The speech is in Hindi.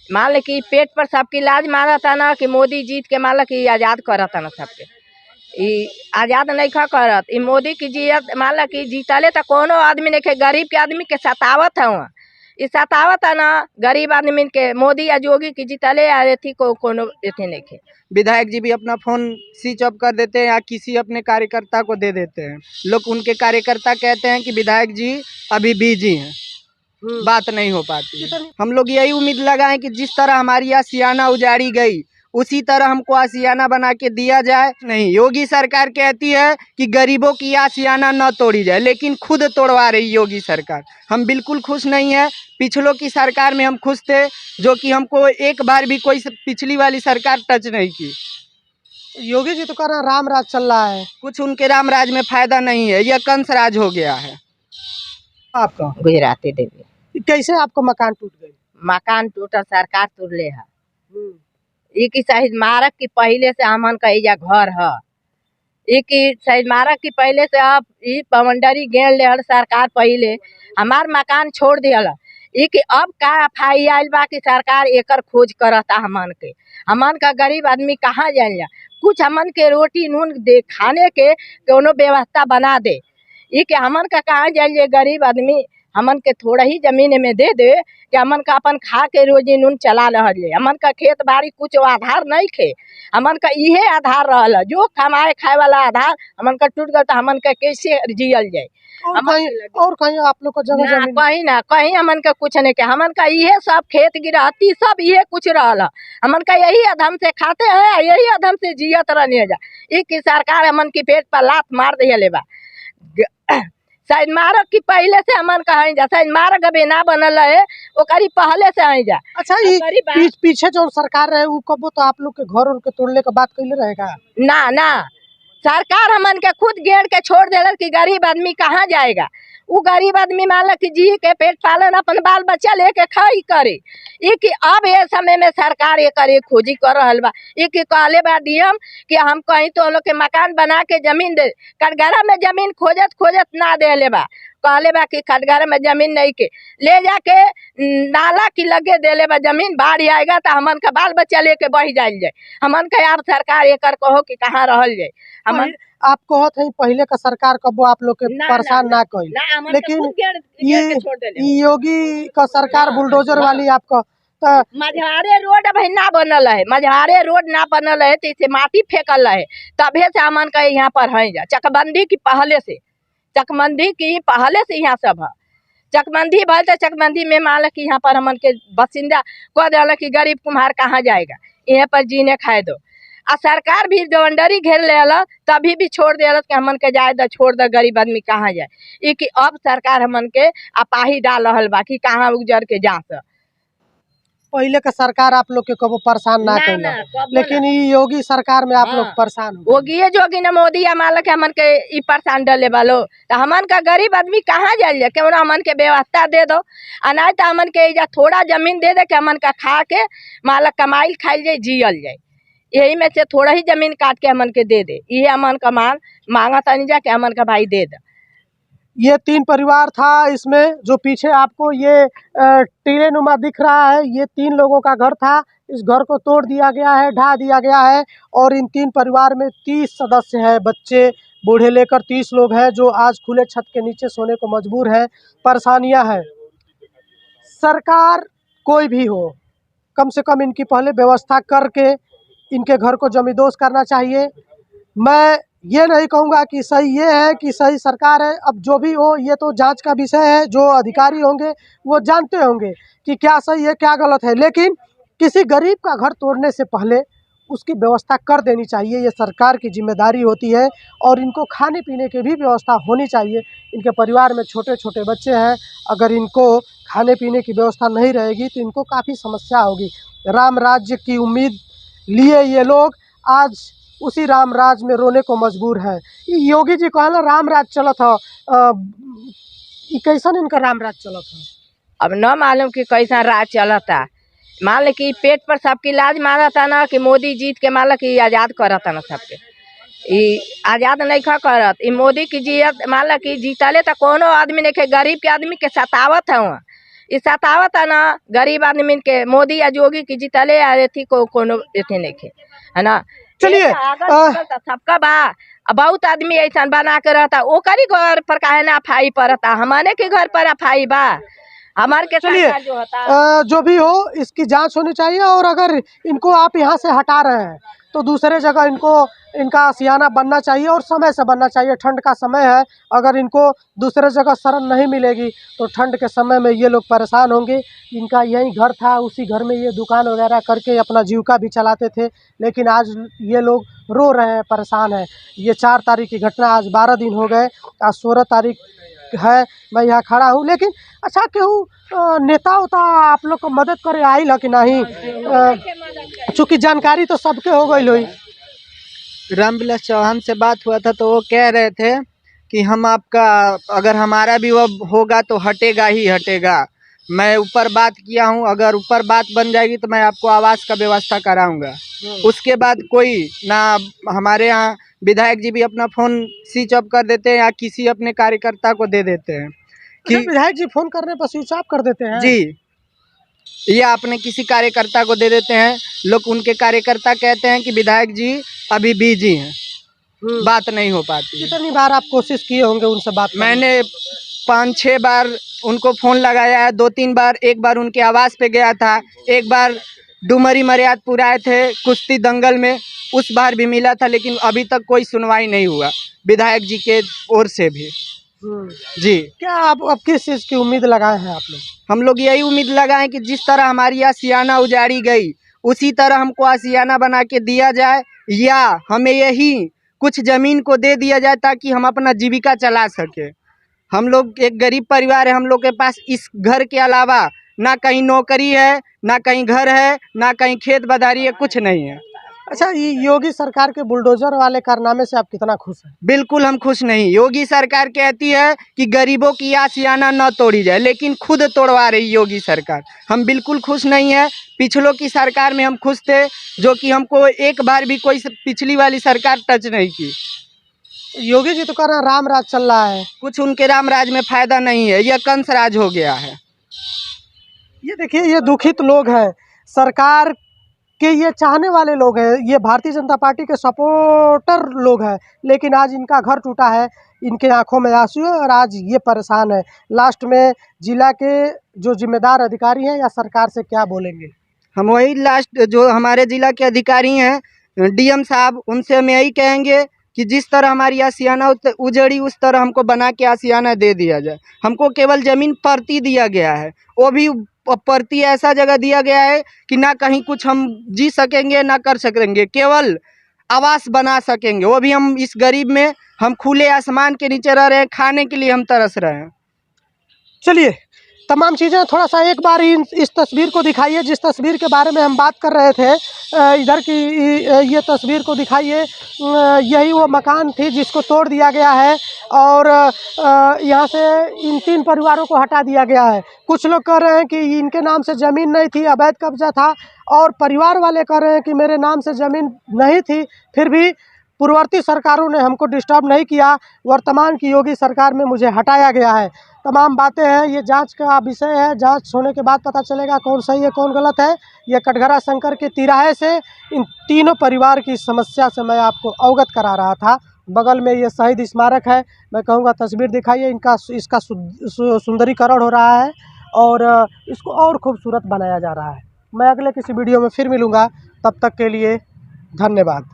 मान ले कि पेट पर सबकी लाज मारा था ना कि मोदी जीत के मान लो कि आज़ाद करा था ना सबके। आज़ाद नहीं खा करत मोदी की जियत मान लो कि जीतले तो कोनो आदमी नहीं के, गरीब के आदमी के सतावत है वहाँ। इस सतावत है ना गरीब आदमी के। मोदी या योगी की जीतले आए थी कोनो एथे नहीं के। विधायक जी भी अपना फोन स्विच ऑफ कर देते हैं या किसी अपने कार्यकर्ता को दे देते हैं। लोग उनके कार्यकर्ता कहते हैं कि विधायक जी अभी बिजी हैं, बात नहीं हो पाती। हम लोग यही उम्मीद लगाएं कि जिस तरह हमारी आशियाना उजाड़ी गई उसी तरह हमको आशियाना बना के दिया जाए। नहीं, योगी सरकार कहती है कि गरीबों की आशियाना न तोड़ी जाए, लेकिन खुद तोड़वा रही योगी सरकार। हम बिल्कुल खुश नहीं है। पिछलों की सरकार में हम खुश थे, जो कि हमको एक बार भी कोई पिछली वाली सरकार टच नहीं की। योगी जी तो कह रहे हैं राम राज चल रहा है। कुछ उनके राम राज में फायदा नहीं है, यह कंस राज हो गया है। आपका गुजराती देवी कैसे आपको मकान टूट गई? मकान टूटा सरकार तुरले है। एक शहीद मारक की पहले से हमन का एजा घर है। एक शहीद मारक की पहले से अब पवंडरी गेड़ ले सरकार पहले हमार मकान छोड़ दिया। एक अब का एफआई आइल बा कि सरकार एकर खोज करता हमन के। हमन का गरीब आदमी कहाँ जाए? कुछ हमन के रोटी नून दे खाने के कोनो व्यवस्था बना दे। ये कि हमन का कहाँ जाइए? गरीब आदमी हमन के थोड़ा ही जमीन में दे दे कि हमन का अपन खा के रोजी नून चला रहे। हमन का खेत बाड़ी कुछ आधार नहीं खे। हमन का इहे आधार रहल, जो कमाए खाए वाला आधार हमन का टूट गया तो हमन का कैसे जियल जाए? और कहीं आप लोग को जगह जमीन कहीं ना कहीं हमन का कुछ नहीं के। हमन का इहे सब खेत गिरहती सब इहे कुछ रहल। हमन का यही अधम से खाते हैं, यही अधम से जियत रहने जा। एक सरकार हमन की पेट पर लात मार दिया बा। शायद मारक की पहले से हमन कहा जा, शायद मारक अभी ना बनल है ओकरी पहले से आई जा। अच्छा, ये पीछे जो सरकार रहे वो कब तो आप लोग के घर उनके तोड़ने का बात कैले रहेगा? ना ना, सरकार हमन के खुद गेड़ के छोड़ देला कि गरीब आदमी कहाँ जाएगा? वो गरीब आदमी मान लो कि जी के पेट पालन अपन बाल बच्चा लेके खाई करे। एक अब ये समय में सरकार ये करे खोजी कर रहा बा। एक कहले बा डीएम कि हम कहीं तो लोग के मकान बना के जमीन दे। कटघरा में जमीन खोजत खोजत ना दे बा। कहले बा कि कटघरा में जमीन नहीं के ले जाके नाला की लगे दे ले बा जमीन। बाढ़ आएगा तो हमन का बाल बच्चा लेके बह जाए। हमन का यार सरकार ये कर कहो कि कहाँ रहल जाए। हमन आप कहत है पहले का सरकार कबो आप लोग के परेशान ना कई, लेकिन ये योगी का सरकार बुलडोजर वाली आपका मझारे रोड अभी ना बनल है। मझारे रोड ना बनल है तो इसे माटी फेंकल है तबे से हमन का यहाँ पर है जा। चकबंदी की पहले से, चकबंदी की पहले से यहाँ सब है। चकबंदी भल तो चकबंदी में मान कि यहाँ पर हमन के बसिंदा कह दिला कि गरीब कुम्हार कहाँ जाएगा? यहाँ पर जीने खाए दो। आ सरकार भी जवंडरी घेर ले तभी भी छोड़ दे कि हमन के जाए द छोड़ द, गरीब आदमी कहाँ जाए? ये कि अब सरकार हमन के अपाही डाल रहल बा कि कहाँ उजर के जा। पहले का सरकार आप लोग के कबो परेशान ना कैला, लेकिन ये योगी सरकार में आप लोग परेशान हो। योगी जोगी न मोदी मान के हमन के ई परेशान डले वालो तो हमन का गरीब आदमी कहाँ जाइए? क्यों हमन के व्यवस्था दे दो। अनाज तो हमन के थोड़ा जमीन दे दे के हमन का खा के माल कमाइल खाइल जाए जियल जाए। यही में से थोड़ा ही जमीन काट के हमन के दे दे। ये हमन का मांगा तनी जा के हमन का भाई दे दे। ये 3 परिवार था। इसमें जो पीछे आपको ये टीले नुमा दिख रहा है, ये 3 लोगों का घर था। इस घर को तोड़ दिया गया है, ढा दिया गया है और इन 3 परिवार में 30 सदस्य हैं। बच्चे बूढ़े लेकर 30 लोग हैं जो आज खुले छत के नीचे सोने को मजबूर हैं। परेशानियां हैं। सरकार कोई भी हो, कम से कम इनकी पहले व्यवस्था करके इनके घर को जमींदोज करना चाहिए। मैं ये नहीं कहूँगा कि सही ये है कि सही सरकार है। अब जो भी हो ये तो जांच का विषय है। जो अधिकारी होंगे वो जानते होंगे कि क्या सही है क्या गलत है, लेकिन किसी गरीब का घर तोड़ने से पहले उसकी व्यवस्था कर देनी चाहिए। ये सरकार की जिम्मेदारी होती है और इनको खाने पीने की भी व्यवस्था होनी चाहिए। इनके परिवार में छोटे छोटे बच्चे हैं, अगर इनको खाने पीने की व्यवस्था नहीं रहेगी तो इनको काफ़ी समस्या होगी। राम राज्य की उम्मीद लिए ये लोग आज उसी राम राज में रोने को मजबूर है। योगी जी कहला राम राज चलत है, कैसन इनका राम राज चलत है? अब न मालूम कि कैसा राज चलता। मान ले कि पेट पर सबकी लाज मारा था ना कि मोदी जीत के मान लो कि आज़ाद करा था ना सबके। आज़ाद नहीं खा करत मोदी की जियत मान लो कि जीतले तो कोनो आदमी नहीं के, गरीब के आदमी के सतावत है वहाँ। ये सतावत है ना गरीब आदमी के। मोदी या योगी की जितले आ रही थी कोनो एथे नहीं खे, है ना। चलिए, सबका बा बहुत आदमी ऐसा बना के रहता, ओकरी घर पर काहे ना अफाई पड़ता, हमारे के घर पर अफाई बा हमारे के। चलिए, जो होता जो भी हो इसकी जांच होनी चाहिए, और अगर इनको आप यहाँ से हटा रहे हैं तो दूसरे जगह इनका आशियाना बनना चाहिए, और समय से बनना चाहिए। ठंड का समय है, अगर इनको दूसरे जगह शरण नहीं मिलेगी तो ठंड के समय में ये लोग परेशान होंगे। इनका यही घर था, उसी घर में ये दुकान वगैरह करके अपना जीविका भी चलाते थे, लेकिन आज ये लोग रो रहे हैं, परेशान हैं। ये 4 तारीख की घटना, आज 12 दिन हो गए, आज 16 तारीख है, मैं यहाँ खड़ा हूँ। लेकिन अच्छा केहू नेता होता आप लोग को मदद करे आई ल कि नहीं? चूँकि जानकारी तो सबके हो गई लोई। रामविलास चौहान से बात हुआ था तो वो कह रहे थे कि हम आपका, अगर हमारा भी वो होगा तो हटेगा ही हटेगा। मैं ऊपर बात किया हूँ, अगर ऊपर बात बन जाएगी तो मैं आपको आवास का व्यवस्था कराऊंगा। उसके बाद कोई ना, हमारे यहाँ विधायक जी भी अपना फ़ोन स्विच ऑफ कर देते हैं या किसी अपने कार्यकर्ता को दे देते हैं कि विधायक जी फोन करने पर स्विच ऑफ कर देते हैं जी, या अपने किसी कार्यकर्ता को दे देते हैं। लोग उनके कार्यकर्ता कहते हैं कि विधायक जी अभी बिजी हैं, बात नहीं हो पाती। कितनी बार आप कोशिश किए होंगे उनसे बात करने? मैंने 5-6 बार उनको फ़ोन लगाया है, 2-3 बार। एक बार उनके आवास पे गया था, एक बार डुमरी मर्यादपुर आए थे कुश्ती दंगल में, उस बार भी मिला था, लेकिन अभी तक कोई सुनवाई नहीं हुआ विधायक जी के ओर से भी। जी, क्या आप अब किस चीज़ की उम्मीद लगाए हैं आप लोग? हम लोग यही उम्मीद लगाएं कि जिस तरह हमारी आशियाना उजाड़ी गई उसी तरह हमको आशियाना बना के दिया जाए, या हमें यही कुछ ज़मीन को दे दिया जाए ताकि हम अपना जीविका चला सके। हम लोग एक गरीब परिवार है, हम लोग के पास इस घर के अलावा ना कहीं नौकरी है, ना कहीं घर है, ना कहीं खेत बधारी है, कुछ नहीं है। अच्छा, ये योगी सरकार के बुलडोजर वाले कारनामे से आप कितना खुश हैं? बिल्कुल हम खुश नहीं। योगी सरकार कहती है कि गरीबों की आशियाना न तोड़ी जाए, लेकिन खुद तोड़वा रही योगी सरकार। हम बिल्कुल खुश नहीं है। पिछलों की सरकार में हम खुश थे, जो कि हमको एक बार भी कोई पिछली वाली सरकार टच नहीं की। योगी जी तो कह रहे हैं राम राज चल रहा है। कुछ उनके राम राज में फायदा नहीं है, यह कंस राज हो गया है। ये देखिए, ये दुखित लोग हैं, सरकार के ये चाहने वाले लोग हैं, ये भारतीय जनता पार्टी के सपोर्टर लोग हैं, लेकिन आज इनका घर टूटा है, इनके आंखों में आंसू है और आज ये परेशान है। लास्ट में जिला के जो जिम्मेदार अधिकारी हैं या सरकार से क्या बोलेंगे? हम वही लास्ट जो हमारे जिला के अधिकारी हैं, डीएम साहब, उनसे हम यही कहेंगे कि जिस तरह हमारी आशियाना उजड़ी उस तरह हमको बना के आशियाना दे दिया जाए। हमको केवल ज़मीन परती दिया गया है, वो भी परती ऐसा जगह दिया गया है कि ना कहीं कुछ हम जी सकेंगे ना कर सकेंगे, केवल आवास बना सकेंगे। वो भी हम इस गरीब में हम खुले आसमान के नीचे रह रहे हैं, खाने के लिए हम तरस रहे हैं। चलिए, तमाम चीज़ें थोड़ा सा एक बार इस तस्वीर को दिखाइए, जिस तस्वीर के बारे में हम बात कर रहे थे। इधर की ये तस्वीर को दिखाइए। यही वो मकान थी जिसको तोड़ दिया गया है, और यहाँ से इन 3 परिवारों को हटा दिया गया है। कुछ लोग कह रहे हैं कि इनके नाम से ज़मीन नहीं थी, अवैध कब्जा था, और परिवार वाले कह रहे हैं कि मेरे नाम से ज़मीन नहीं थी, फिर भी पूर्ववर्ती सरकारों ने हमको डिस्टर्ब नहीं किया, वर्तमान की योगी सरकार में मुझे हटाया गया है। तमाम बातें हैं, ये जांच का विषय है, जांच होने के बाद पता चलेगा कौन सही है कौन गलत है। ये कटघरा शंकर के तिराहे से इन तीनों परिवार की समस्या से मैं आपको अवगत करा रहा था। बगल में ये शहीद स्मारक है, मैं कहूँगा तस्वीर दिखाइए, इसका सुंदरीकरण हो रहा है और इसको और खूबसूरत बनाया जा रहा है। मैं अगले किसी वीडियो में फिर मिलूँगा, तब तक के लिए धन्यवाद।